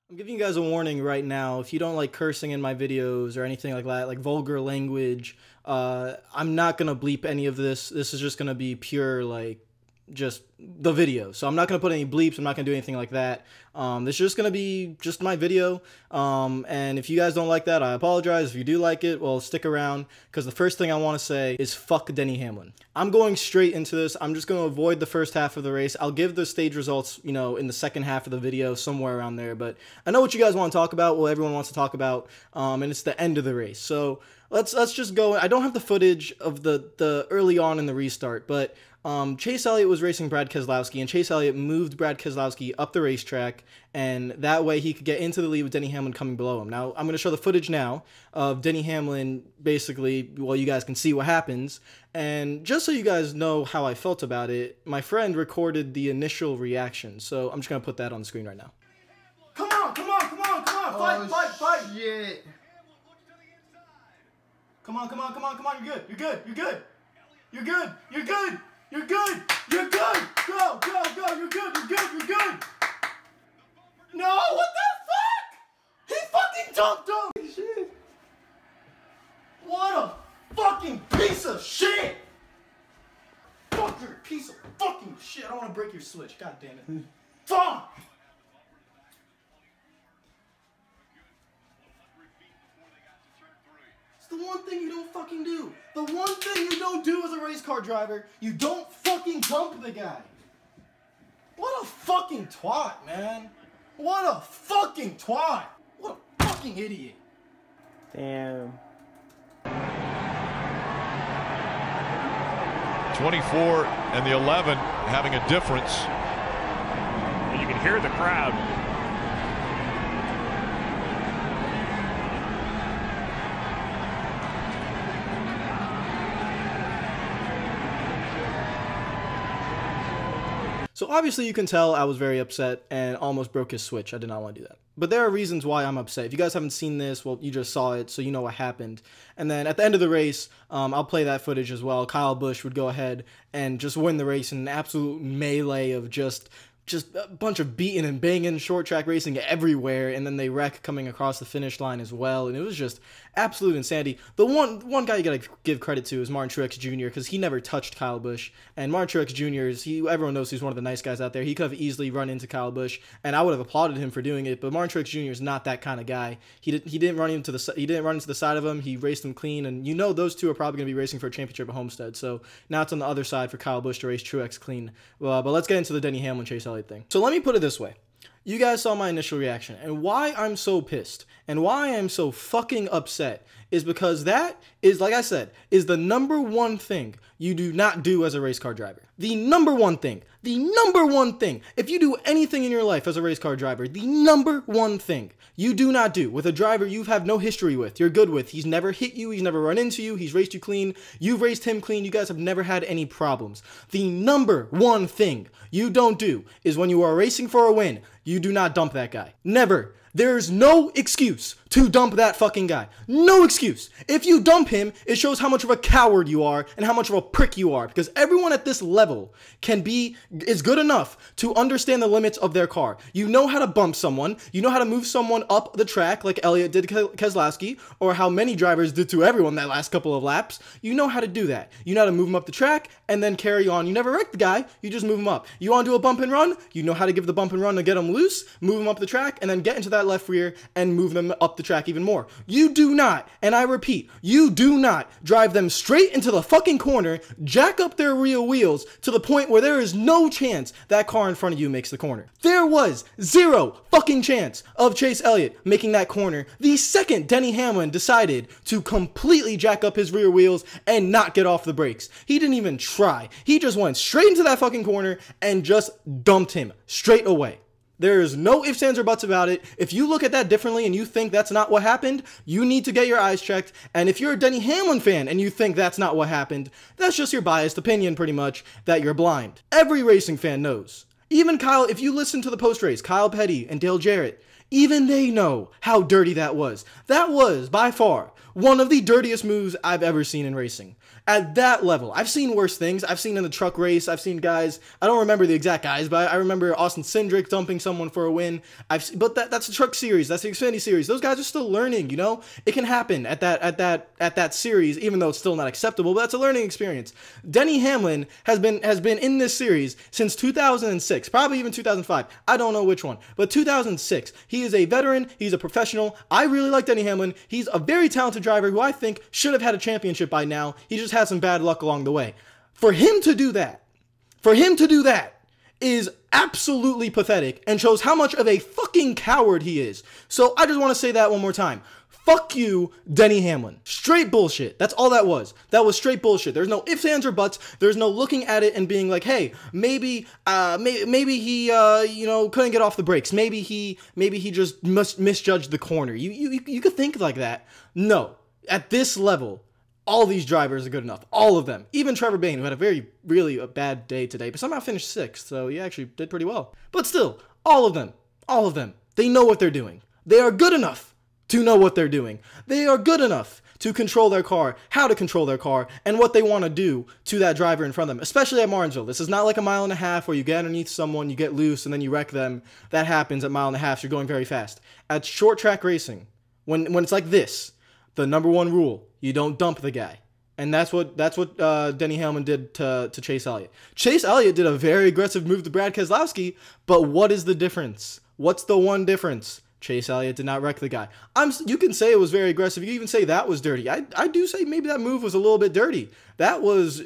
I'm giving you guys a warning right now. If you don't like cursing in my videos or anything like that, like vulgar language, I'm not going to bleep any of this. This is just going to be pure, like, just the video. So I'm not going to put any bleeps. I'm not going to do anything like that. This is just going to be just my video. And if you guys don't like that, I apologize. If you do like it, well, stick around, because the first thing I want to say is fuck Denny Hamlin. I'm going straight into this. I'm just going to avoid the first half of the race. I'll give the stage results, you know, in the second half of the video, somewhere around there. But I know what you guys want to talk about, what everyone wants to talk about, and it's the end of the race. So let's just go. I don't have the footage of the early on in the restart, but Chase Elliott was racing Brad Keselowski, and Chase Elliott moved Brad Keselowski up the racetrack, and that way he could get into the lead with Denny Hamlin coming below him. Now, I'm going to show the footage now of Denny Hamlin, basically, well, you guys can see what happens, and just so you guys know how I felt about it, my friend recorded the initial reaction, so I'm just going to put that on the screen right now. Come on, come on, come on, come on, fight. Shit. Come on, come on, come on, come on, you're good, you're good, you're good. You're good, you're good, you're good, you're good, go, you're good, you're good, you're good. No, what the fuck? He fucking dunked him. Shit. What a fucking piece of shit. Fuck, you're a piece of fucking shit. I don't want to break your switch, god damn it. Fuck. The one thing you don't fucking do. The one thing you don't do as a race car driver, you don't fucking dump the guy. What a fucking twat, man. What a fucking twat. What a fucking idiot. Damn. 24 and the 11 having a difference. And you can hear the crowd. So obviously you can tell I was very upset and almost broke his switch. I did not want to do that. But there are reasons why I'm upset. If you guys haven't seen this, well, you just saw it, so you know what happened. And then at the end of the race, I'll play that footage as well. Kyle Busch would go ahead and just win the race in an absolute melee of just a bunch of beating and banging, short track racing everywhere, and then they wreck coming across the finish line as well, and it was just absolute insanity. The one guy you gotta give credit to is Martin Truex Jr., because he never touched Kyle Busch, and Martin Truex Jr. Everyone knows he's one of the nice guys out there. He could have easily run into Kyle Busch, and I would have applauded him for doing it, but Martin Truex Jr. is not that kind of guy. He didn't run into the side of him. He raced him clean, and you know those two are probably gonna be racing for a championship at Homestead. So now it's on the other side for Kyle Busch to race Truex clean. But let's get into the Denny Hamlin Chase Elliott thing. So let me put it this way. You guys saw my initial reaction, and why I'm so pissed and why I'm so fucking upset is because that is, like I said, is the number one thing you do not do as a race car driver. The number one thing. The number one thing. If you do anything in your life as a race car driver, the number one thing you do not do with a driver you have no history with, you're good with, he's never hit you, he's never run into you, he's raced you clean, you've raced him clean, you guys have never had any problems. The number one thing you don't do is when you are racing for a win, you do not dump that guy. Never. There's no excuse to dump that fucking guy. No excuse. If you dump him, it shows how much of a coward you are and how much of a prick you are, because everyone at this level is good enough to understand the limits of their car. You know how to bump someone. You know how to move someone up the track like Elliott did to Keselowski, or how many drivers did to everyone that last couple of laps. You know how to do that. You know how to move him up the track and then carry on. You never wreck the guy. You just move him up. You want to do a bump and run? You know how to give the bump and run to get him loose, move him up the track, and then get into that left rear and move them up the track even more. You do not, and I repeat, you do not drive them straight into the fucking corner, jack up their rear wheels to the point where there is no chance that car in front of you makes the corner. There was zero fucking chance of Chase Elliott making that corner the second Denny Hamlin decided to completely jack up his rear wheels and not get off the brakes. He didn't even try. He just went straight into that fucking corner and just dumped him straight away. There is no ifs, ands, or buts about it. If you look at that differently and you think that's not what happened, you need to get your eyes checked. And if you're a Denny Hamlin fan and you think that's not what happened, that's just your biased opinion, pretty much, that you're blind. Every racing fan knows. Even Kyle, if you listen to the post-race, Kyle Petty and Dale Jarrett, Even they know how dirty that was. That was, by far, one of the dirtiest moves I've ever seen in racing. At that level, I've seen worse things. I've seen in the truck race, I've seen guys, I don't remember the exact guys, but I remember Austin Cindric dumping someone for a win. But that's the truck series, that's the Xfinity series. Those guys are still learning, you know? It can happen at that series, even though it's still not acceptable, but that's a learning experience. Denny Hamlin has been in this series since 2006, probably even 2005. I don't know which one, but 2006. He is a veteran, he's a professional. I really like Denny Hamlin. He's a very talented driver who I think should have had a championship by now. He just had some bad luck along the way. For him to do that is absolutely pathetic and shows how much of a fucking coward he is. So I just want to say that one more time. Fuck you, Denny Hamlin. Straight bullshit. That's all that was. That was straight bullshit. There's no ifs, ands, or buts. There's no looking at it and being like, hey, maybe he, couldn't get off the brakes. Maybe he just misjudged the corner. You could think like that. No. At this level, all these drivers are good enough. All of them. Even Trevor Bayne, who had a really bad day today, but somehow finished 6th, so he actually did pretty well. But still, all of them, they know what they're doing. They are good enough to know what they're doing. They are good enough to control their car, how to control their car, and what they want to do to that driver in front of them, especially at Martinsville. This is not like a mile and a half where you get underneath someone, you get loose, and then you wreck them. That happens at mile and a half, so you're going very fast. At short track racing, when it's like this, the number one rule, you don't dump the guy. And that's what Denny Hamlin did to Chase Elliott. Chase Elliott did a very aggressive move to Brad Keselowski, but what is the difference? What's the one difference? Chase Elliott did not wreck the guy. You can say it was very aggressive. You can even say that was dirty. I do say maybe that move was a little bit dirty. That was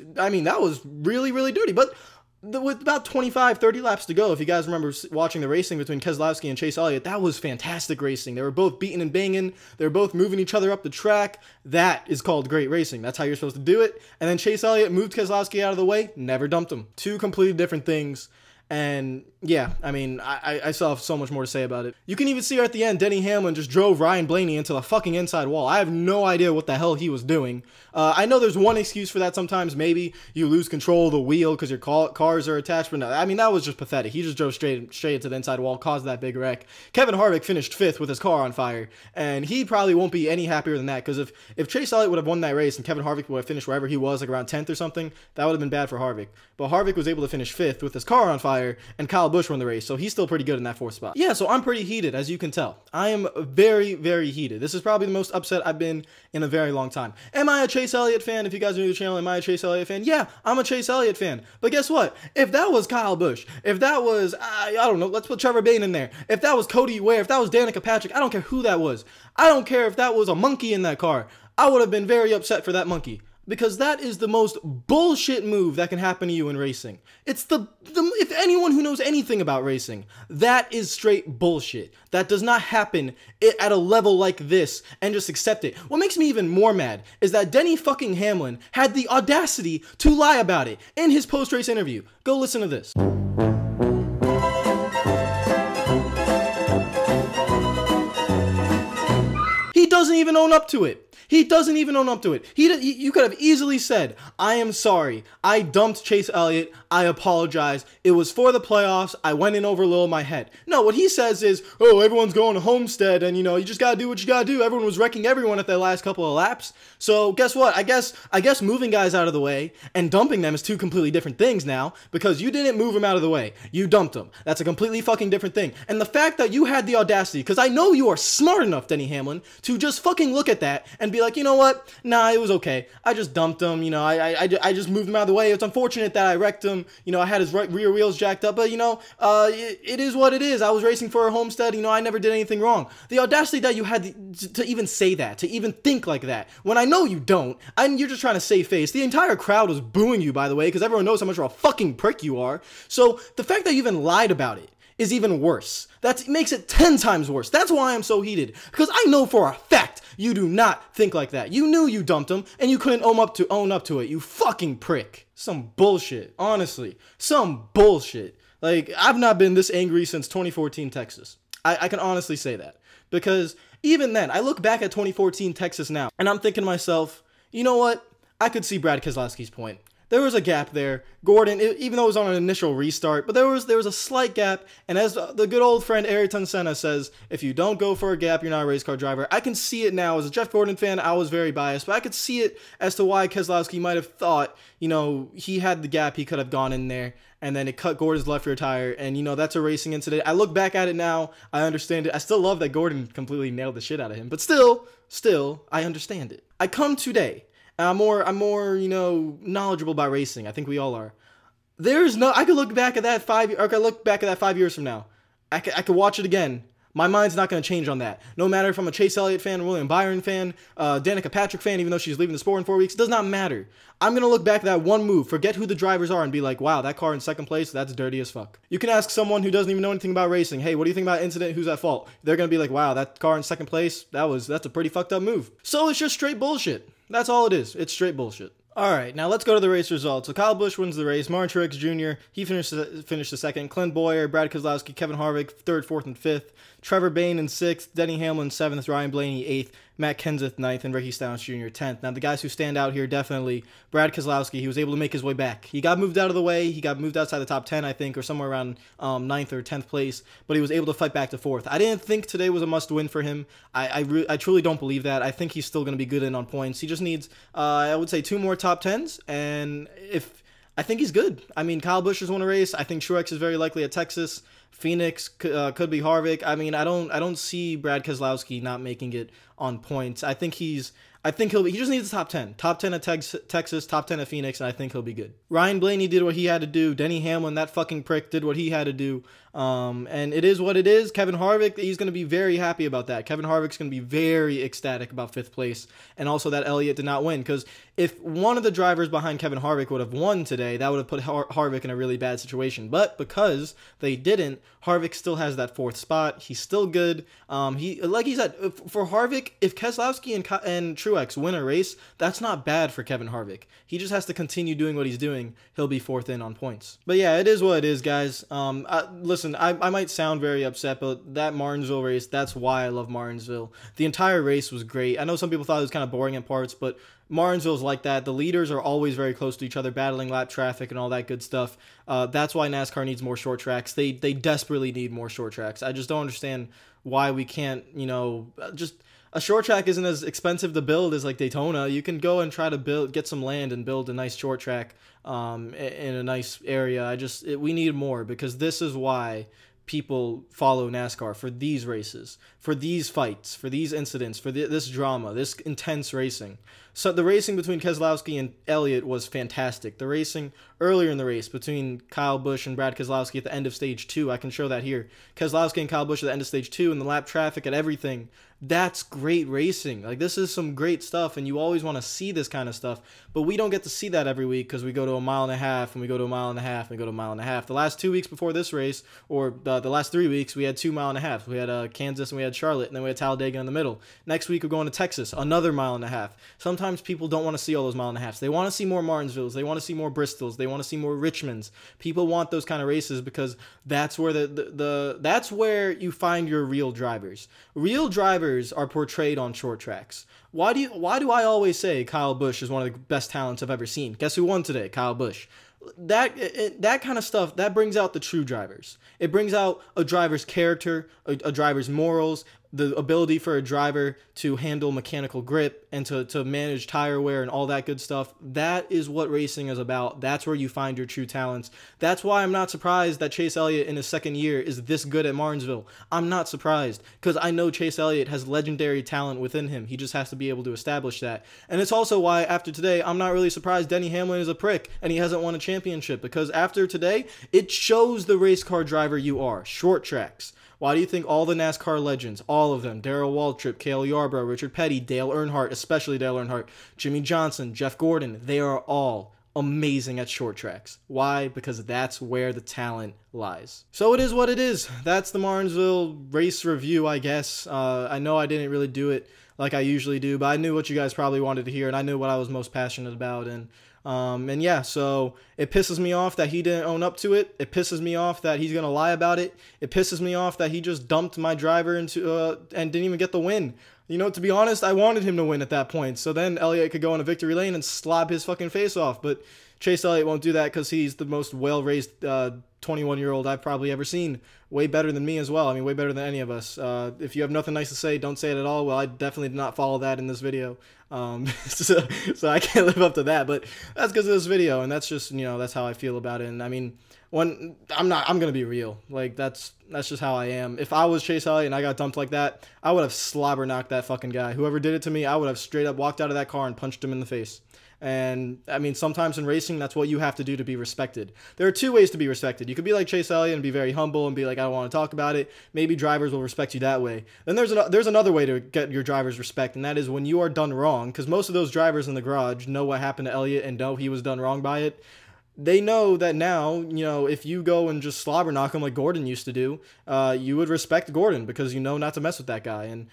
really, really dirty. But with about 25, 30 laps to go, if you guys remember watching the racing between Keselowski and Chase Elliott, that was fantastic racing. They were both beating and banging. They were both moving each other up the track. That is called great racing. That's how you're supposed to do it. And then Chase Elliott moved Keselowski out of the way, never dumped him. Two completely different things. And yeah, I still have so much more to say about it. You can even see at the end, Denny Hamlin just drove Ryan Blaney into the fucking inside wall. I have no idea what the hell he was doing. I know there's one excuse for that sometimes. Maybe you lose control of the wheel because your cars are attached. But no, that was just pathetic. He just drove straight into the inside wall, caused that big wreck. Kevin Harvick finished 5th with his car on fire. And he probably won't be any happier than that. Because if Chase Elliott would have won that race and Kevin Harvick would have finished wherever he was, like around 10th or something, that would have been bad for Harvick. But Harvick was able to finish 5th with his car on fire, and Kyle Busch won the race, so he's still pretty good in that 4th spot. Yeah, so I'm pretty heated, as you can tell. I am very, very heated. This is probably the most upset I've been in a very long time. Am I a Chase Elliott fan? If you guys are new to the channel, am I a Chase Elliott fan? Yeah, I'm a Chase Elliott fan. But guess what? If that was Kyle Busch, if that was, I don't know, let's put Trevor Bayne in there. If that was Cody Ware, if that was Danica Patrick, I don't care who that was. I don't care if that was a monkey in that car. I would have been very upset for that monkey. Because that is the most bullshit move that can happen to you in racing. It's if anyone who knows anything about racing, that is straight bullshit. That does not happen at a level like this, and just accept it. What makes me even more mad is that Denny fucking Hamlin had the audacity to lie about it in his post-race interview. Go listen to this. He doesn't even own up to it. He doesn't even own up to it. You could have easily said, I am sorry. I dumped Chase Elliott. I apologize. It was for the playoffs. I went in over a little of my head. No, what he says is, oh, everyone's going to Homestead, and, you just got to do what you got to do. Everyone was wrecking everyone at their last couple of laps. So guess what? I guess moving guys out of the way and dumping them is two completely different things now, because you didn't move them out of the way. You dumped them. That's a completely fucking different thing. And the fact that you had the audacity, because I know you are smart enough, Denny Hamlin, to just fucking look at that and be like, you know what? Nah, it was okay. I just dumped him. I just moved him out of the way. It's unfortunate that I wrecked him. I had his rear wheels jacked up, but it is what it is. I was racing for a Homestead. I never did anything wrong. The audacity that you had to even say that, to even think like that, when I know you don't, and you're just trying to save face. The entire crowd was booing you, by the way, because everyone knows how much of a fucking prick you are. So the fact that you even lied about it is even worse. That makes it 10 times worse. That's why I'm so heated, because I know for a fact you do not think like that. You knew you dumped him, and you couldn't own up to it, you fucking prick. Some bullshit, honestly. Some bullshit. Like, I've not been this angry since 2014 Texas. I can honestly say that. Because even then, I look back at 2014 Texas now, and I'm thinking to myself, you know what? I could see Brad Keselowski's point. There was a gap there. Gordon, even though it was on an initial restart, but there was a slight gap. And as the good old friend Ayrton Senna says, if you don't go for a gap, you're not a race car driver. I can see it now. As a Jeff Gordon fan, I was very biased, but I could see it as to why Keselowski might have thought, he had the gap, he could have gone in there, and then it cut Gordon's left rear tire. And, that's a racing incident. I look back at it now, I understand it. I still love that Gordon completely nailed the shit out of him, but still, I understand it. I come today. I'm more, knowledgeable about racing. I think we all are. I could look back at that 5 years from now. I could watch it again. My mind's not going to change on that. No matter if I'm a Chase Elliott fan, William Byron fan, Danica Patrick fan, even though she's leaving the sport in 4 weeks, it does not matter. I'm going to look back at that one move, forget who the drivers are, and be like, wow, that car in second place, that's dirty as fuck. You can ask someone who doesn't even know anything about racing, hey, what do you think about incident? Who's at fault? They're going to be like, wow, that car in second place, that's a pretty fucked up move. So it's just straight bullshit. That's all it is. It's straight bullshit. All right, now let's go to the race results. So Kyle Busch wins the race. Martin Truex Jr., he finished the second. Clint Bowyer, Brad Keselowski, Kevin Harvick, third, fourth, and fifth. Trevor Bayne in sixth. Denny Hamlin, seventh. Ryan Blaney, eighth. Matt Kenseth, ninth. And Ricky Stenhouse Jr., 10th. Now, the guys who stand out here, definitely Brad Keselowski. He was able to make his way back. He got moved out of the way. He got moved outside the top 10, I think, or somewhere around 9th or 10th place. But he was able to fight back to fourth. I didn't think today was a must-win for him. I truly don't believe that. I think he's still going to be good in on points. He just needs, I would say, 2 more top 10s. And I think he's good. I mean, Kyle Busch has won a race. I think Truex is very likely at Texas. Phoenix could be Harvick. I mean, I don't see Brad Keselowski not making it on points. I think he just needs the top 10. Top 10 at Texas, top 10 at Phoenix, and I think he'll be good. Ryan Blaney did what he had to do. Denny Hamlin, that fucking prick, did what he had to do. And it is what it is. Kevin Harvick, he's going to be very happy about that. Kevin Harvick's going to be very ecstatic about 5th place. And also that Elliott did not win. Because if one of the drivers behind Kevin Harvick would have won today, that would have put Harvick in a really bad situation. But because they didn't, Harvick still has that 4th spot. He's still good. Like he said, for Harvick, if Keselowski and Truex win a race, that's not bad for Kevin Harvick. He just has to continue doing what he's doing. He'll be 4th in on points. But yeah, it is what it is, guys. Listen, I might sound very upset, but that Martinsville race, that's why I love Martinsville. The entire race was great. I know some people thought it was kind of boring at parts, but Martinsville's like that. The leaders are always very close to each other, battling lap traffic and all that good stuff. That's why NASCAR needs more short tracks. They desperately need more short tracks. I just don't understand why we can't, just a short track isn't as expensive to build as like Daytona. You can go and try to get some land and build a nice short track in a nice area. We need more, because this is why people follow NASCAR, for these races, for these fights, for these incidents, for this drama, this intense racing. So the racing between Keselowski and Elliott was fantastic. The racing earlier in the race between Kyle Busch and Brad Keselowski at the end of stage 2, I can show that here. Keselowski and Kyle Busch at the end of stage 2, and the lap traffic and everything. That's great racing. Like, this is some great stuff, and you always want to see this kind of stuff, but we don't get to see that every week because we go to a mile and a half, and we go to a mile and a half, and we go to a mile and a half. The last 2 weeks before this race, or the last 3 weeks, we had 2 mile and a half. We had Kansas, and we had Charlotte, and then we had Talladega in the middle. Next week, we're going to Texas, another mile and a half. Sometimes people don't want to see all those mile and a halves. They want to see more Martinsvilles. They want to see more Bristols. They want to see more Richmonds. People want those kind of races because that's where that's where you find your real drivers. Real drivers are portrayed on short tracks. Why do I always say Kyle Busch is one of the best talents I've ever seen? Guess who won today? Kyle Busch. That kind of stuff, that brings out the true drivers. It brings out a driver's character, a driver's morals, the ability for a driver to handle mechanical grip and to manage tire wear and all that good stuff. That is what racing is about. That's where you find your true talents. That's why I'm not surprised that Chase Elliott in his second year is this good at Martinsville. I'm not surprised, because I know Chase Elliott has legendary talent within him. He just has to be able to establish that. And it's also why after today, I'm not really surprised Denny Hamlin is a prick and he hasn't won a championship, because after today, it shows the race car driver you are. Short tracks. Why do you think all the NASCAR legends, all of them, Darrell Waltrip, Cale Yarborough, Richard Petty, Dale Earnhardt, especially Dale Earnhardt, Jimmy Johnson, Jeff Gordon, they are all amazing at short tracks. Why? Because that's where the talent lies. So it is what it is. That's the Martinsville race review, I guess. I know I didn't really do it like I usually do, but I knew what you guys probably wanted to hear, and I knew what I was most passionate about, and yeah, so it pisses me off that he didn't own up to it. It pisses me off that he's going to lie about it. It pisses me off that he just dumped my driver into and didn't even get the win. You know, to be honest, I wanted him to win at that point. So then Elliott could go on a victory lane and slap his fucking face off. But Chase Elliott won't do that because he's the most well-raised 21-year-old I've probably ever seen. Way better than me as well. I mean, way better than any of us. If you have nothing nice to say, don't say it at all. Well, I definitely did not follow that in this video. So I can't live up to that. But that's because of this video, and that's just, you know, that's how I feel about it. And I mean, I'm gonna be real. Like, that's just how I am. If I was Chase Elliott and I got dumped like that, I would have slobber knocked that fucking guy. Whoever did it to me, I would have straight up walked out of that car and punched him in the face. And I mean, sometimes in racing, that's what you have to do to be respected. There are two ways to be respected. You could be like Chase Elliott and be very humble and be like, I don't want to talk about it. Maybe drivers will respect you that way. Then there's another way to get your drivers respect, and that is when you are done wrong, because most of those drivers in the garage know what happened to Elliott and know he was done wrong by it. They know that now, you know, if you go and just slobber knock him like Gordon used to do, you would respect Gordon because you know not to mess with that guy. And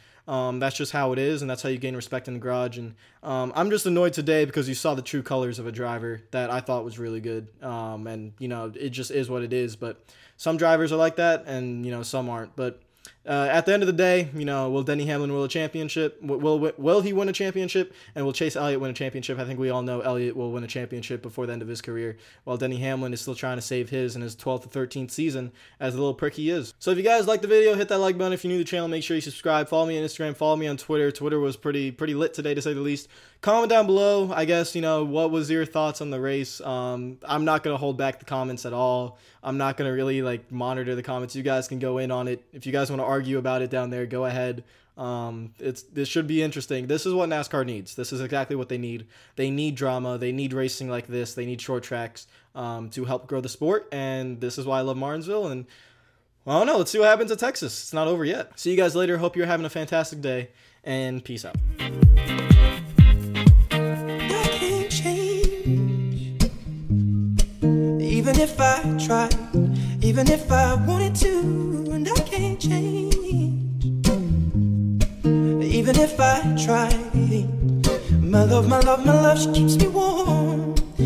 that's just how it is, and that's how you gain respect in the garage. And I'm just annoyed today because you saw the true colors of a driver that I thought was really good. And, you know, it just is what it is. But some drivers are like that, and, you know, some aren't. But at the end of the day, you know, will Denny Hamlin win a championship? Will he win a championship? And will Chase Elliott win a championship? I think we all know Elliott will win a championship before the end of his career, while Denny Hamlin is still trying to save his in his 12th or 13th season as the little prick he is. So if you guys liked the video, hit that like button. If you're new to the channel, make sure you subscribe. Follow me on Instagram. Follow me on Twitter. Twitter was pretty lit today, to say the least. Comment down below, I guess, you know, what was your thoughts on the race? I'm not going to hold back the comments at all. I'm not going to really, like, monitor the comments. You guys can go in on it. If you guys want to argue about it down there, go ahead. This should be interesting. This is what NASCAR needs. This is exactly what they need. They need drama. They need racing like this. They need short tracks to help grow the sport, and this is why I love Martinsville. And I don't know. Let's see what happens at Texas. It's not over yet. See you guys later. Hope you're having a fantastic day, and peace out. Even if I tried, even if I wanted to, and I can't change. Even if I tried, my love, she keeps me warm.